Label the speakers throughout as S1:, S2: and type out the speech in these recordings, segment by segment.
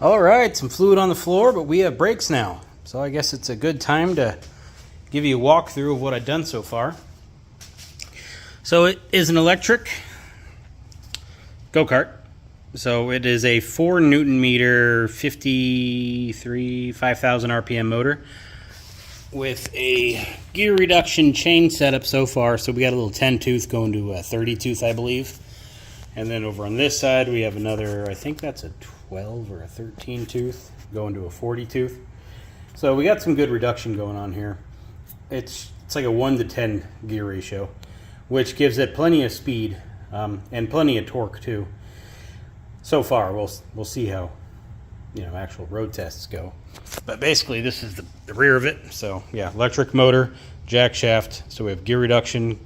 S1: All right, some fluid on the floor, but we have brakes now. So I guess it's a good time to give you a walkthrough of what I've done so far. So it is an electric go-kart. So it is a 4 Newton meter, 5,000 RPM motor with a gear reduction chain setup so far. So we got a little 10 tooth going to a 30 tooth, I believe. And then over on this side, we have another, I think that's a 12 or a 13 tooth going to a 40 tooth. So we got some good reduction going on here. It's like a 1 to 10 gear ratio, which gives it plenty of speed and plenty of torque too. So far, we'll see how actual road tests go. But basically, this is the rear of it. So yeah, electric motor, jack shaft. So we have gear reduction,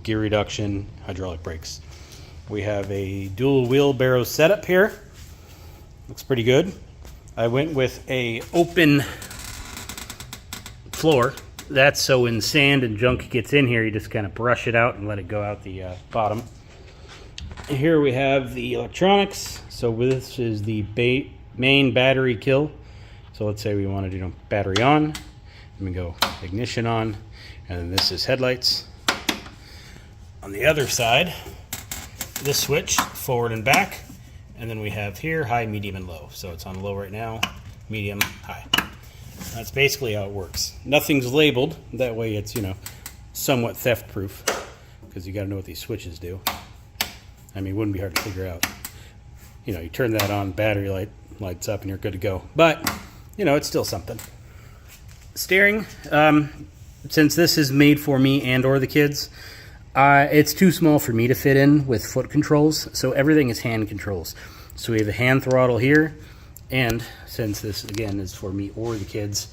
S1: hydraulic brakes. We have a dual wheelbarrow setup here. Looks pretty good. I went with a open floor. That's so when sand and junk gets in here, you just kind of brush it out and let it go out the bottom. And here we have the electronics. So this is the main battery kill. So let's say we want to do battery on. Let me go ignition on. And then this is headlights. On the other side, this switch forward and back, and then we have here high, medium, and low. So it's on low right now, medium, high. That's basically how it works. Nothing's labeled, that way it's somewhat theft proof, because you got to know what these switches do. I mean, it wouldn't be hard to figure out. You turn that on, battery lights up, and you're good to go. But it's still something. Steering, since this is made for me and or the kids, it's too small for me to fit in with foot controls, so everything is hand controls. So we have a hand throttle here, and since this, again, is for me or the kids,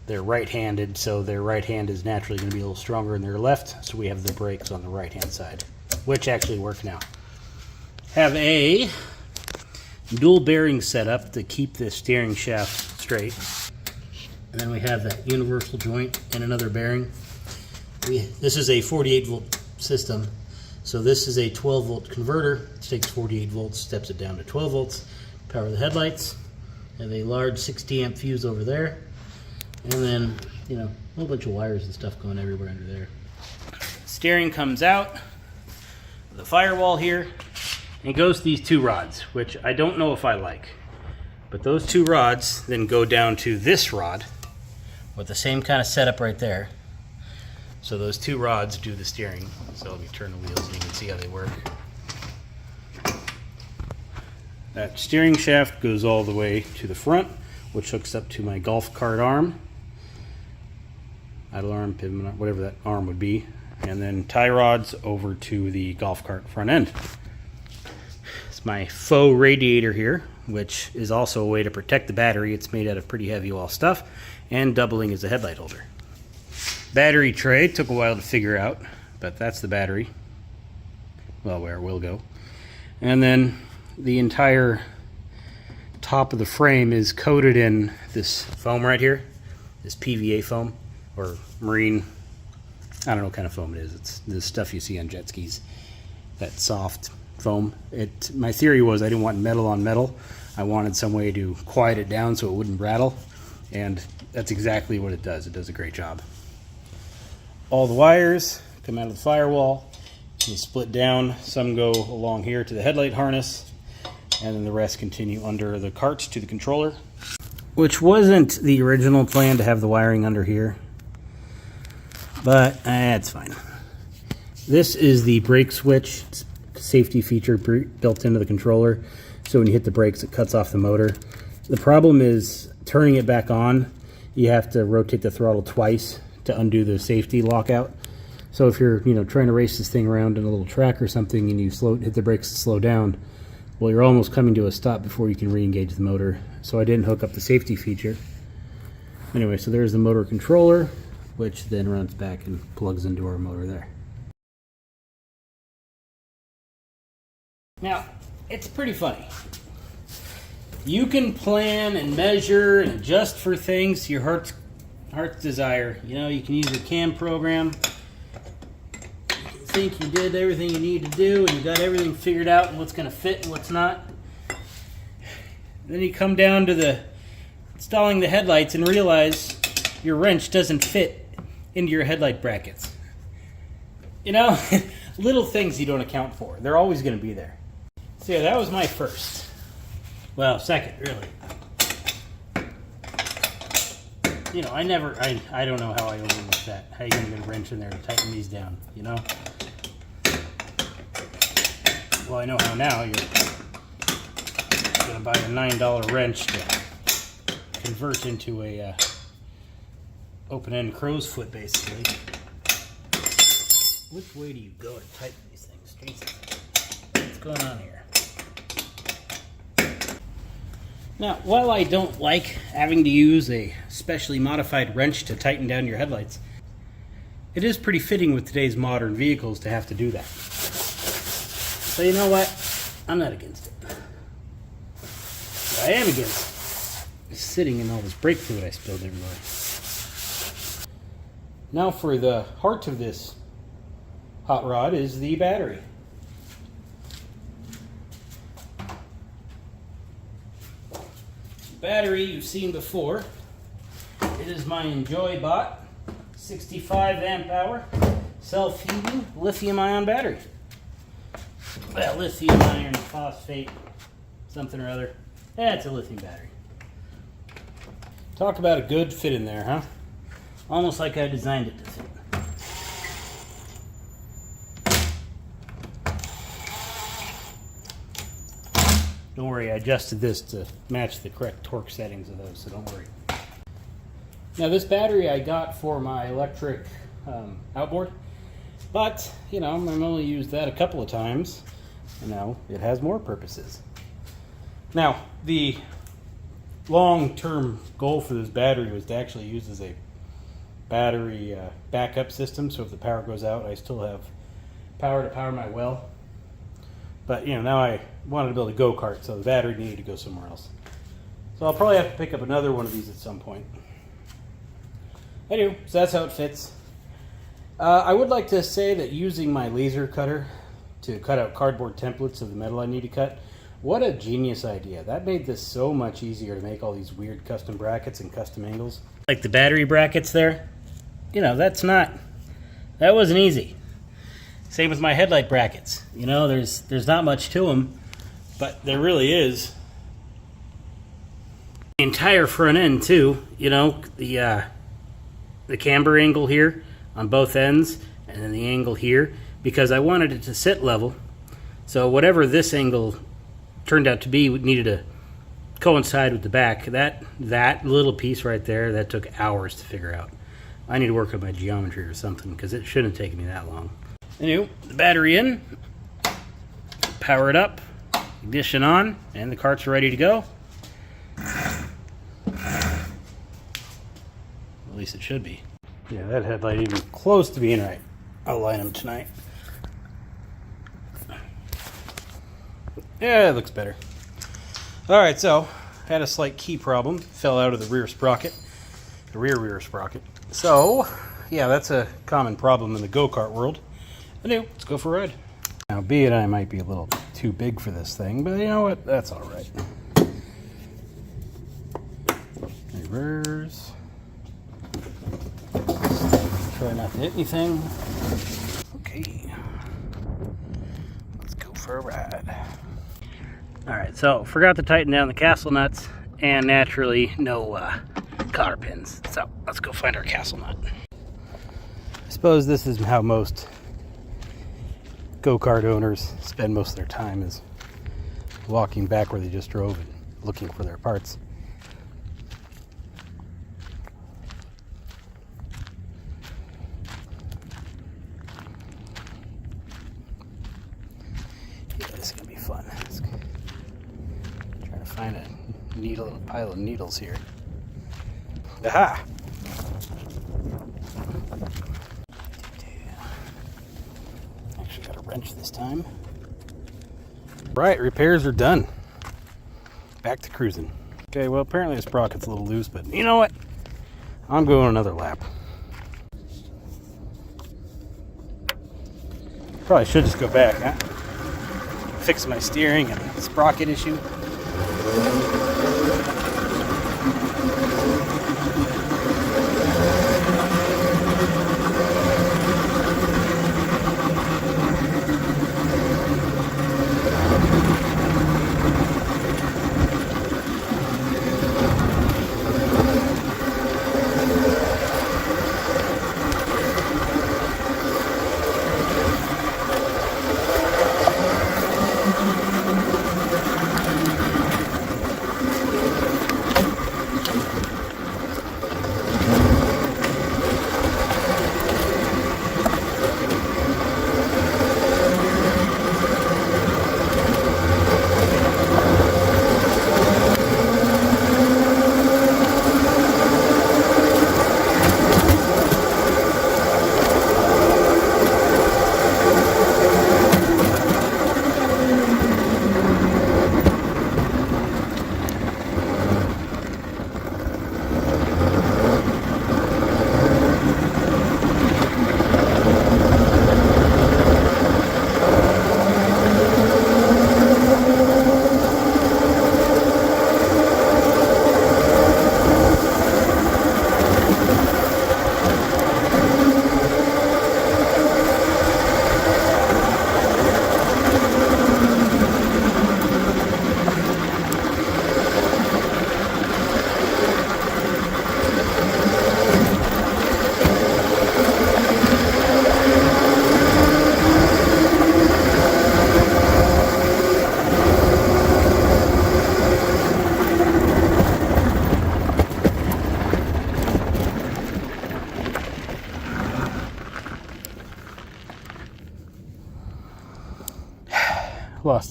S1: they're right-handed, so their right hand is naturally going to be a little stronger than their left, so we have the brakes on the right-hand side, which actually work now. Have a dual bearing setup to keep the steering shaft straight. And then we have that universal joint and another bearing. This is a 48-volt system. So this is a 12-volt converter. It takes 48 volts, steps it down to 12 volts, power the headlights. Have a large 60-amp fuse over there. And then, a whole bunch of wires and stuff going everywhere under there. Steering comes out, the firewall here, and goes to these 2 rods, which I don't know if I like. But those 2 rods then go down to this rod with the same kind of setup right there. So those 2 rods do the steering. So let me turn the wheels and you can see how they work. That steering shaft goes all the way to the front, which hooks up to my golf cart arm. Idle arm, pivot, whatever that arm would be. And then tie rods over to the golf cart front end. It's my faux radiator here, which is also a way to protect the battery. It's made out of pretty heavy wall stuff, and doubling as a headlight holder. Battery tray took a while to figure out, but that's the battery. Well, where it will go. And then the entire top of the frame is coated in this foam right here, this PVA foam, or marine, I don't know what kind of foam it is. It's the stuff you see on jet skis, that soft foam. My theory was I didn't want metal on metal. I wanted some way to quiet it down so it wouldn't rattle, and that's exactly what it does. It does a great job. All the wires come out of the firewall. You split down. Some go along here to the headlight harness, and then the rest continue under the carts to the controller, which wasn't the original plan to have the wiring under here, but it's fine. This is the brake switch. It's a safety feature built into the controller, so when you hit the brakes, it cuts off the motor. The problem is turning it back on, you have to rotate the throttle twice to undo the safety lockout. So if you're trying to race this thing around in a little track or something and you hit the brakes to slow down, well, you're almost coming to a stop before you can re-engage the motor. So I didn't hook up the safety feature. Anyway, so there's the motor controller, which then runs back and plugs into our motor there. Now, it's pretty funny. You can plan and measure and adjust for things to your heart's desire. You can use your CAM program. You think you did everything you need to do and you got everything figured out and what's going to fit and what's not. Then you come down to the installing the headlights and realize your wrench doesn't fit into your headlight brackets. You know, little things you don't account for. They're always going to be there. So yeah, that was my first. Well, second, really. You know, I don't know how I overlooked that. How you going to get a wrench in there to tighten these down, you know? Well, I know how now. You're going to buy a $9 wrench to convert into a open-end crow's foot, basically. Which way do you go to tighten these things? Jesus. What's going on here? Now, while I don't like having to use a specially modified wrench to tighten down your headlights, it is pretty fitting with today's modern vehicles to have to do that. So you know what? I'm not against it. What I am against is sitting in all this brake fluid I spilled everywhere. Now for the heart of this hot rod is the battery. Battery you've seen before. It is my Enjoy bot 65 amp hour self-heating lithium-ion battery. Well, lithium iron phosphate something or other. Yeah, it's a lithium battery. Talk about a good fit in there, huh? Almost like I designed it to fit. Don't worry, I adjusted this to match the correct torque settings of those, so don't worry. Now this battery I got for my electric outboard, but, you know, I've only used that a couple of times, and now it has more purposes. Now, the long-term goal for this battery was to actually use as a battery backup system, so if the power goes out, I still have power to power my well. But, you know, now I wanted to build a go-kart, so the battery needed to go somewhere else. So I'll probably have to pick up another one of these at some point. Anyway, so that's how it fits. I would like to say that using my laser cutter to cut out cardboard templates of the metal I need to cut, what a genius idea. That made this so much easier to make all these weird custom brackets and custom angles. Like the battery brackets there, you know, that wasn't easy. Same with my headlight brackets. You know, there's not much to them, but there really is. The entire front end too, you know, the camber angle here on both ends, and then the angle here, because I wanted it to sit level. So whatever this angle turned out to be needed to coincide with the back. That little piece right there, that took hours to figure out. I need to work on my geometry or something, because it shouldn't have taken me that long. Anyway, the battery in, power it up, ignition on, and the carts are ready to go. At least it should be. Yeah, that headlight even close to being right. I'll line them tonight. Yeah, it looks better. Alright, so, had a slight key problem. Fell out of the rear sprocket. The rear sprocket. So, yeah, that's a common problem in the go-kart world. Anyway, let's go for a ride. Now, B and I might be a little too big for this thing, but you know what? That's alright. Reverse. Try not to hit anything. Okay. Let's go for a ride. Alright, so forgot to tighten down the castle nuts, and naturally no cotter pins. So let's go find our castle nut. I suppose this is how most go-kart owners spend most of their time, is walking back where they just drove and looking for their parts. Yeah, this is gonna be fun. Trying to find a pile of needles here. Aha! Actually got a wrench this time. Right, repairs are done. Back to cruising. Okay, well apparently the sprocket's a little loose, but you know what? I'm going another lap. Probably should just go back, huh? Fix my steering and sprocket issue.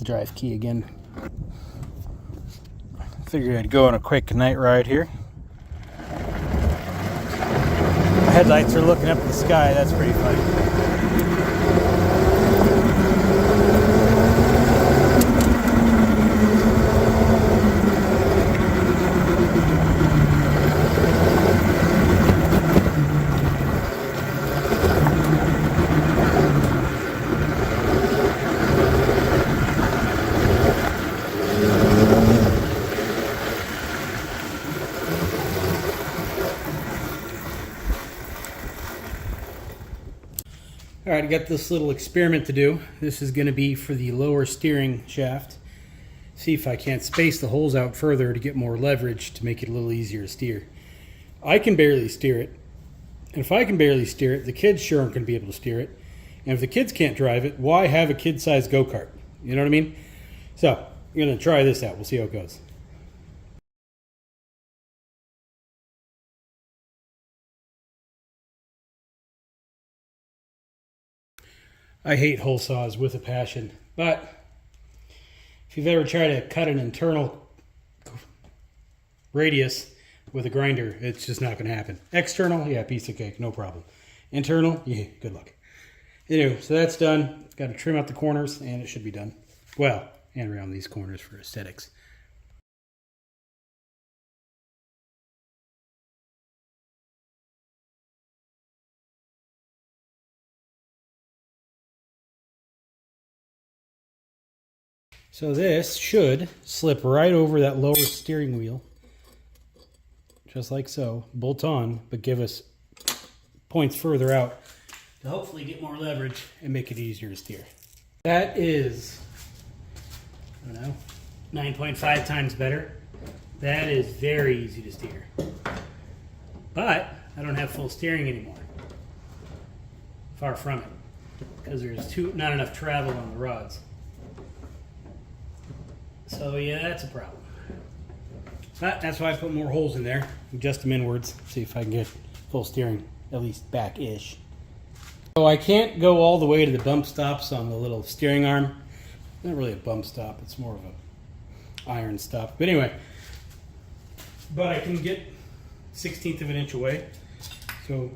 S1: drive key again. Figured I'd go on a quick night ride here. Headlights are looking up at the sky. That's pretty funny. All right, I got this little experiment to do. This is going to be for the lower steering shaft. See if I can't space the holes out further to get more leverage to make it a little easier to steer. I can barely steer it. And if I can barely steer it, the kids sure aren't going to be able to steer it. And if the kids can't drive it, why have a kid-sized go-kart? You know what I mean? So, I'm going to try this out. We'll see how it goes. I hate hole saws with a passion, but if you've ever tried to cut an internal radius with a grinder, it's just not going to happen. External, yeah, piece of cake, no problem. Internal, yeah, good luck. Anyway, so that's done. Got to trim out the corners, and it should be done. Well, and around these corners for aesthetics. So this should slip right over that lower steering wheel, just like so, bolt on, but give us points further out to hopefully get more leverage and make it easier to steer. That is, I don't know, 9.5 times better. That is very easy to steer. But I don't have full steering anymore. Far from it, because there's not enough travel on the rods. So yeah, that's a problem. But that's why I put more holes in there. Adjust them inwards. See if I can get full steering, at least back-ish. So I can't go all the way to the bump stops on the little steering arm. Not really a bump stop, it's more of a iron stop. But anyway, but I can get 1/16 of an inch away. So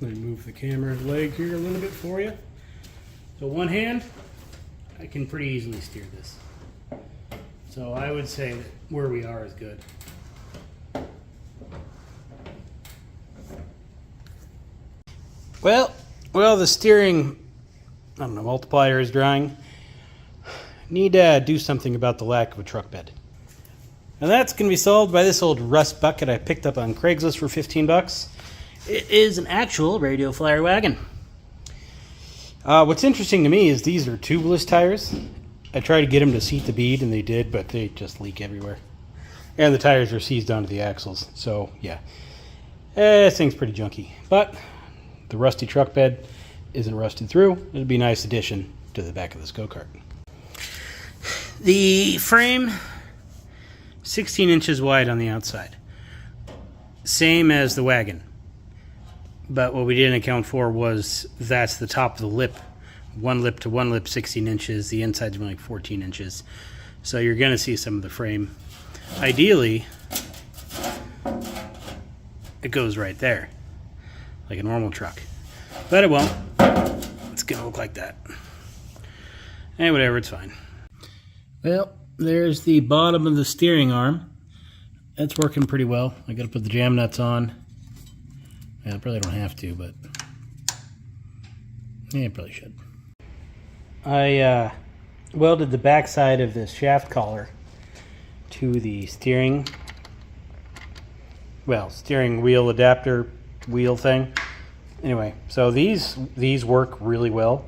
S1: let me move the camera leg here a little bit for you. So one hand, I can pretty easily steer this. So I would say that where we are is good. Well, the steering, I don't know, multiplier is drying. Need to do something about the lack of a truck bed. And that's going to be solved by this old rust bucket I picked up on Craigslist for 15 bucks. It is an actual radio flyer wagon. What's interesting to me is these are tubeless tires. I tried to get them to seat the bead, and they did, but they just leak everywhere. And the tires are seized onto the axles, so yeah. This thing's pretty junky. But the rusty truck bed isn't rusted through. It'd be a nice addition to the back of this go-kart. The frame, 16 inches wide on the outside. Same as the wagon. But what we didn't account for was that's the top of the lip. One lip to one lip, 16 inches. The inside's more like 14 inches. So you're going to see some of the frame. Ideally, it goes right there, like a normal truck. But it won't. It's going to look like that. And whatever, it's fine. Well, there's the bottom of the steering arm. That's working pretty well. I got to put the jam nuts on. Yeah, I probably don't have to, but yeah, I probably should. I welded the backside of this shaft collar to the steering wheel adapter wheel thing. Anyway, so these work really well.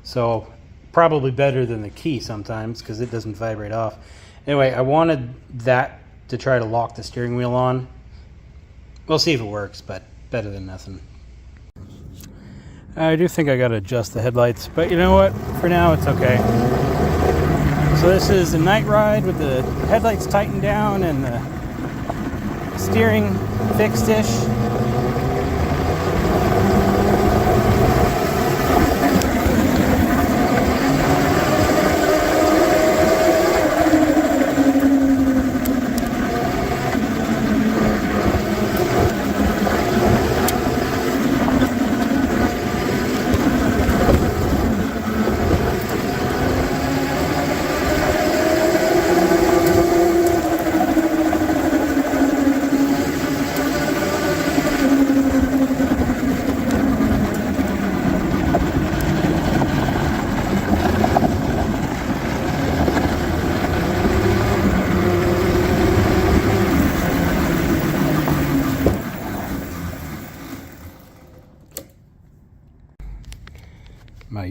S1: So probably better than the key sometimes because it doesn't vibrate off. Anyway, I wanted that to try to lock the steering wheel on. We'll see if it works, but better than nothing. I do think I gotta adjust the headlights, but you know what? For now, it's okay. So this is a night ride with the headlights tightened down and the steering fixed-ish.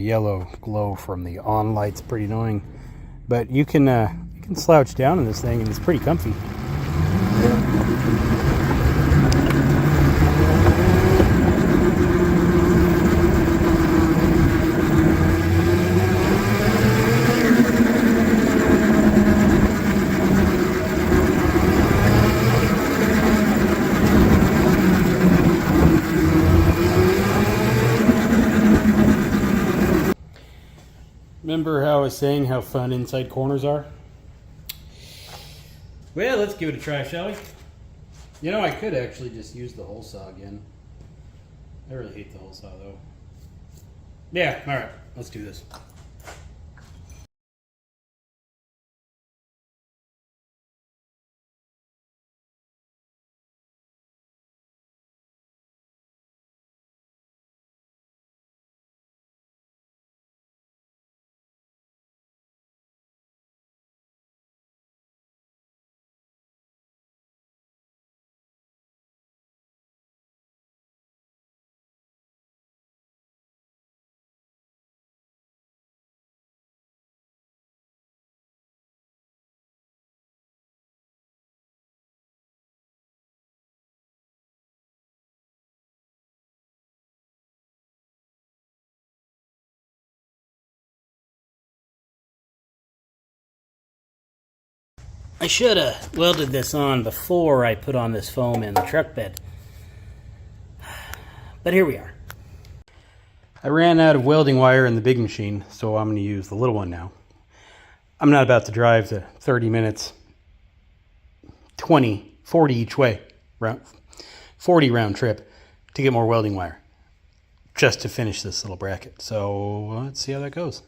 S1: yellow glow from the on light's pretty annoying. But you can slouch down in this thing and it's pretty comfy. Remember how I was saying how fun inside corners are? Well, let's give it a try, shall we? You know, I could actually just use the hole saw again. I really hate the hole saw, though. Yeah, alright, let's do this. I should have welded this on before I put on this foam in the truck bed. But here we are. I ran out of welding wire in the big machine, so I'm going to use the little one now. I'm not about to drive the 30 minutes, 20, 40 each way, 40 round trip to get more welding wire just to finish this little bracket. So let's see how that goes.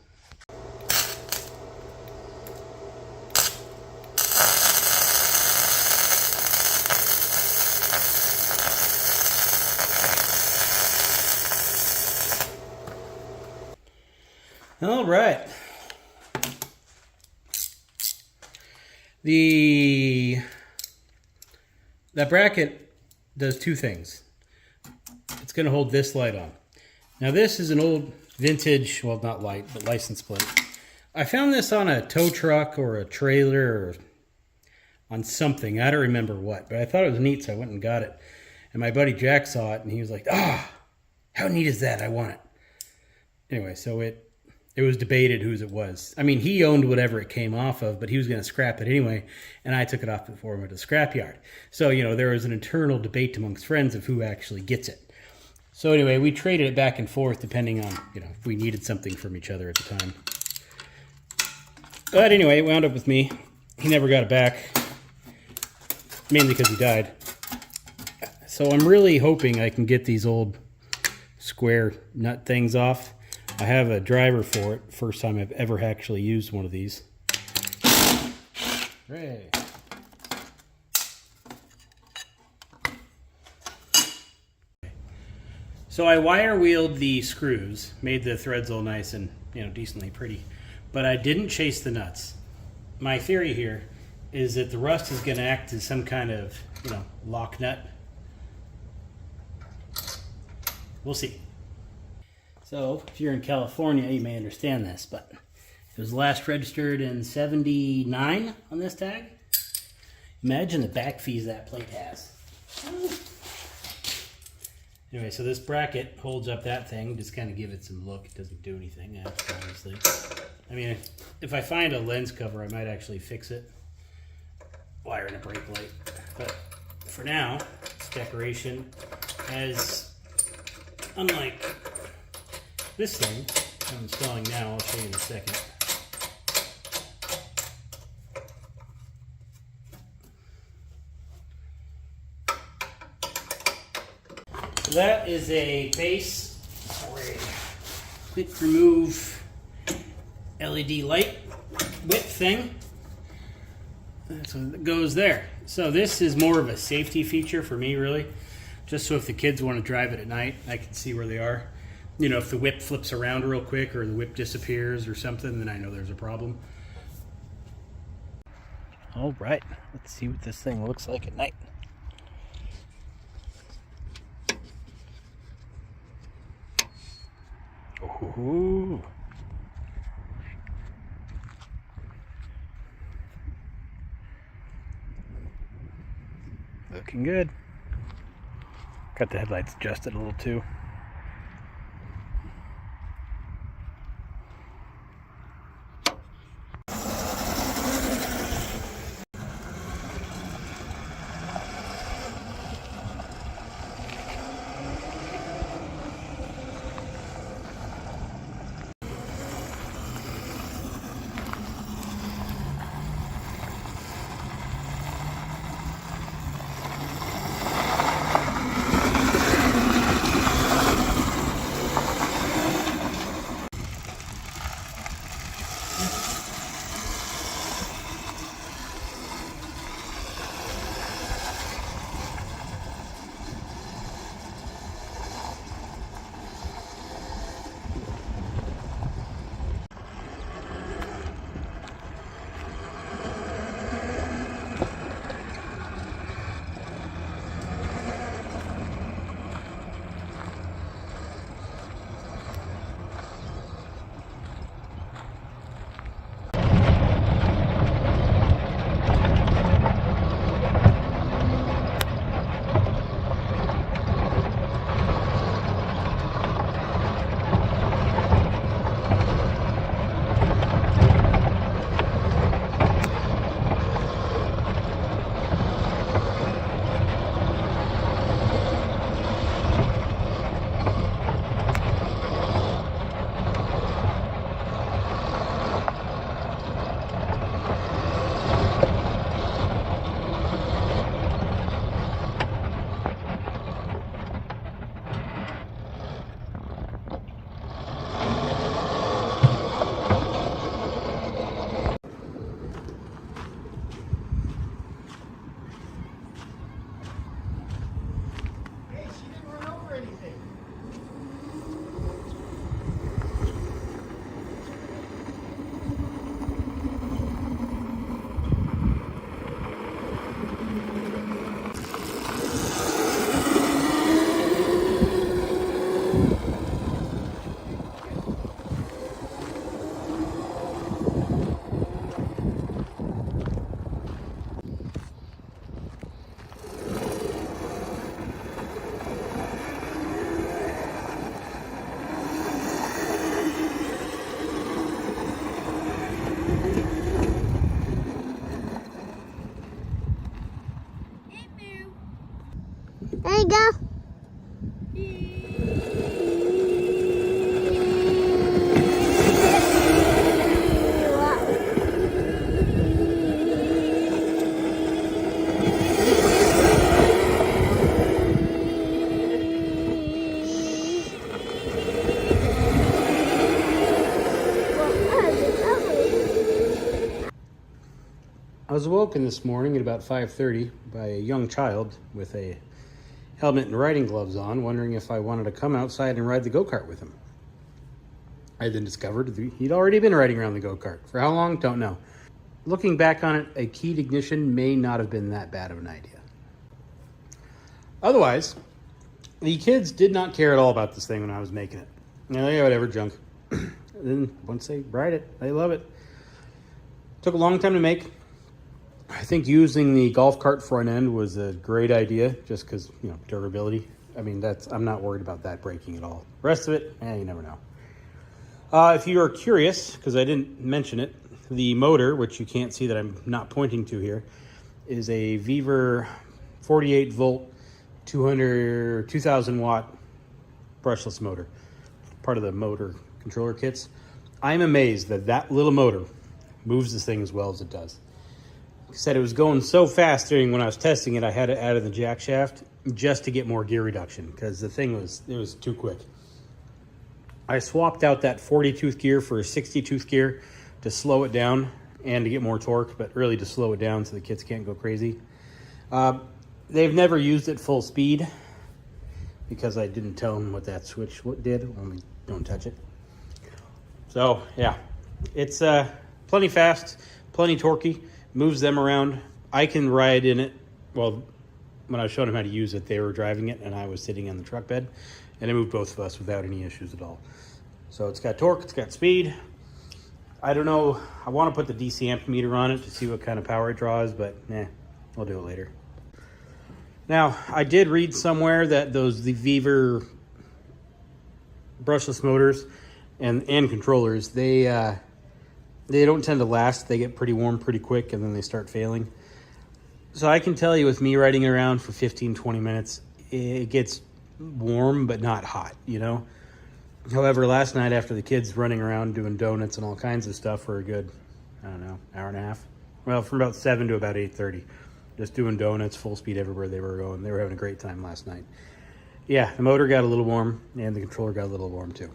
S1: All right. That bracket does two things. It's going to hold this light on. Now this is an old vintage, well, not light, but license plate. I found this on a tow truck or a trailer or on something. I don't remember what, but I thought it was neat, so I went and got it. And my buddy Jack saw it, and he was like, how neat is that? I want it. Anyway, so it was debated whose it was. I mean, he owned whatever it came off of, but he was going to scrap it anyway, and I took it off before him at the scrapyard. So, you know, there was an internal debate amongst friends of who actually gets it. So anyway, we traded it back and forth depending on, you know, if we needed something from each other at the time. But anyway, it wound up with me. He never got it back, mainly because he died. So I'm really hoping I can get these old square nut things off. I have a driver for it. First time I've ever actually used one of these. Hooray. So I wire wheeled the screws, made the threads all nice and, you know, decently pretty, but I didn't chase the nuts. My theory here is that the rust is going to act as some kind of, you know, lock nut. We'll see. So, if you're in California, you may understand this, but it was last registered in 79 on this tag. Imagine the back fees that plate has. Anyway, so this bracket holds up that thing, just kind of give it some look. It doesn't do anything, obviously. I mean, if I find a lens cover, I might actually fix it. Wire in a brake light. But for now, it's decoration. As unlike this thing I'm installing now, I'll show you in a second. So that is a base for a quick remove LED light wick thing. So it goes there. So this is more of a safety feature for me, really. Just so if the kids want to drive it at night, I can see where they are. You know, if the whip flips around real quick or the whip disappears or something, then I know there's a problem. All right, let's see what this thing looks like at night. Ooh. Looking good. Got the headlights adjusted a little too.
S2: There you go.
S1: I was awoken this morning at about 5:30 by a young child with a helmet and riding gloves on, wondering if I wanted to come outside and ride the go-kart with him. I then discovered he'd already been riding around the go-kart. For how long? Don't know. Looking back on it, a keyed ignition may not have been that bad of an idea. Otherwise, the kids did not care at all about this thing when I was making it. Yeah, whatever, junk. Then once they ride it, they love it. Took a long time to make. I think using the golf cart front end was a great idea, just because, durability. I mean, I'm not worried about that breaking at all. The rest of it, you never know. If you are curious, because I didn't mention it, the motor, which you can't see that I'm not pointing to here, is a Weaver 48 volt, 2000 watt brushless motor, part of the motor controller kits. I'm amazed that that little motor moves this thing as well as it does. Said it was going so fast when I was testing it, I had it out of the jack shaft just to get more gear reduction because the thing was too quick. I swapped out that 40 tooth gear for a 60 tooth gear to slow it down and to get more torque, but really to slow it down so the kids can't go crazy. They've never used it full speed because I didn't tell them what that switch did, only don't touch it. So yeah, it's plenty fast, plenty torquey. Moves them around. I can ride in it. Well, when I showed them how to use it, they were driving it and I was sitting on the truck bed, and it moved both of us without any issues at all. So it's got torque, it's got speed. I don't know, I want to put the DC amp meter on it to see what kind of power it draws, but we'll do it later. Now, I did read somewhere that the Viver brushless motors and controllers, they don't tend to last. They get pretty warm pretty quick, and then they start failing. So I can tell you, with me riding around for 15-20 minutes, it gets warm but not hot, you know. However, last night, after the kids running around doing donuts and all kinds of stuff for a good, I don't know, hour and a half, well, from about 7 to about 8:30, just doing donuts full speed everywhere they were going. They were having a great time last night. Yeah, the motor got a little warm, and the controller got a little warm too.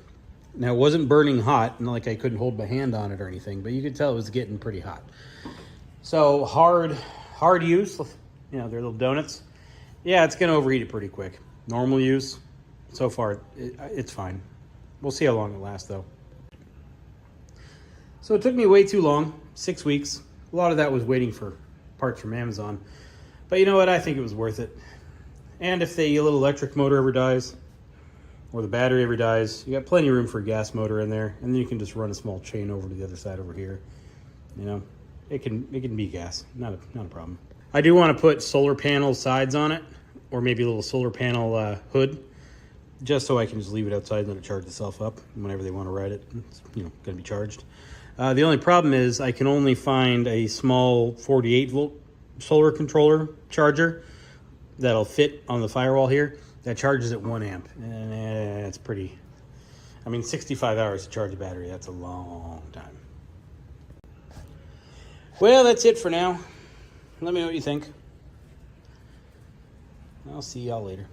S1: Now, it wasn't burning hot, not like I couldn't hold my hand on it or anything, but you could tell it was getting pretty hot. So hard use, you know, they're little donuts. Yeah, it's going to overheat it pretty quick. Normal use, so far, it's fine. We'll see how long it lasts, though. So it took me way too long, 6 weeks. A lot of that was waiting for parts from Amazon. But you know what? I think it was worth it. And if the little electric motor ever dies, or the battery ever dies, you got plenty of room for a gas motor in there, and then you can just run a small chain over to the other side over here. You know, it can be gas, not a problem. I do want to put solar panel sides on it, or maybe a little solar panel hood, just so I can just leave it outside and let it charge itself up whenever they want to ride it. It's, you know, going to be charged. The only problem is I can only find a small 48 volt solar controller charger that'll fit on the firewall here that charges at 1 amp. And it's pretty, I mean, 65 hours to charge a battery, that's a long time. Well, that's it for now. Let me know what you think. I'll see y'all later.